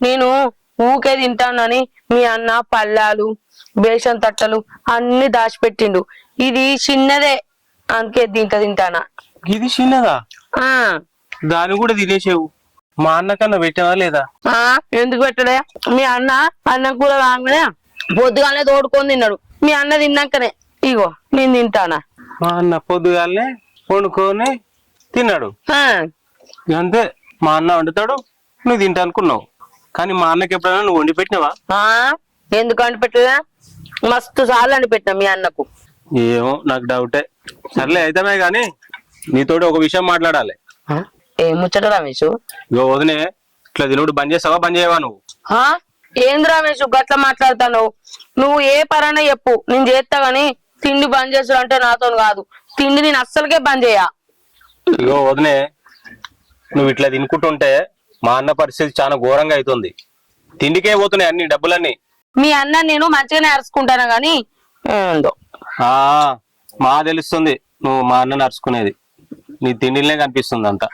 నేను ఊకే తింటానని మీ అన్న పళ్ళాలు బేషన్ తట్టలు అన్ని దాచిపెట్టిండు. ఇది చిన్నదే, అందుకే తింటానా. ఇది చిన్నదా? ఆ దాన్ని కూడా తినేసేవు. మా అన్న కన్నా పెట్టావా లేదా? ఆ ఎందుకు పెట్టడే? మీ అన్న అన్నం కూర రాగానే పొద్దుగానే తోడుకొని తిన్నాడు. మీ అన్న తిన్నాకనే ఇగో నేను తింటానా. మా అన్న పొద్దుగాలనే వండుకొని తిన్నాడు ఆ అంతే. మా అన్న వండుతాడు, నువ్వు తింటా అనుకున్నావు. కానీ మా అన్నకి ఎప్పుడైనా నువ్వు వండి పెట్టినావా? ఆ ఎందుకు అండి పెట్టదా? మస్తు సార్లు అండి పెట్టినా మీ అన్నకు. ఏమో నాకు డౌటే. సర్లే అయితమే గాని నీతోటి ఒక విషయం మాట్లాడాలి. ఏం ముచ్చట రమేష్? ఇగో వదినే, ఇట్లా తినుడు బంద్ చేస్తావా బంద్ చేయవా నువ్వు? ఏంది రమేష్ గట్లా మాట్లాడతాను? నువ్వు ఏ పరైనా చెప్పు, నేను చేస్తా గాని తిండి బంద్ చేసుడు అంటే నాతో కాదు. తిండి నేను అస్సలకే బంద్ చేయ. ఇగో వదినే, నువ్వు ఇట్లా తినుకుంటుంటే మా అన్న పరిస్థితి చాలా ఘోరంగా అవుతుంది. తిండికే పోతున్నాయి అన్ని డబ్బులన్నీ. మీ అన్న నేను మంచిగానే అరుచుకుంటాను గాని ఏందో. ఆ మా తెలుస్తుంది నువ్వు మా అన్నని అరుచుకునేది. నీ తిండిలనే కనిపిస్తుంది అంతా.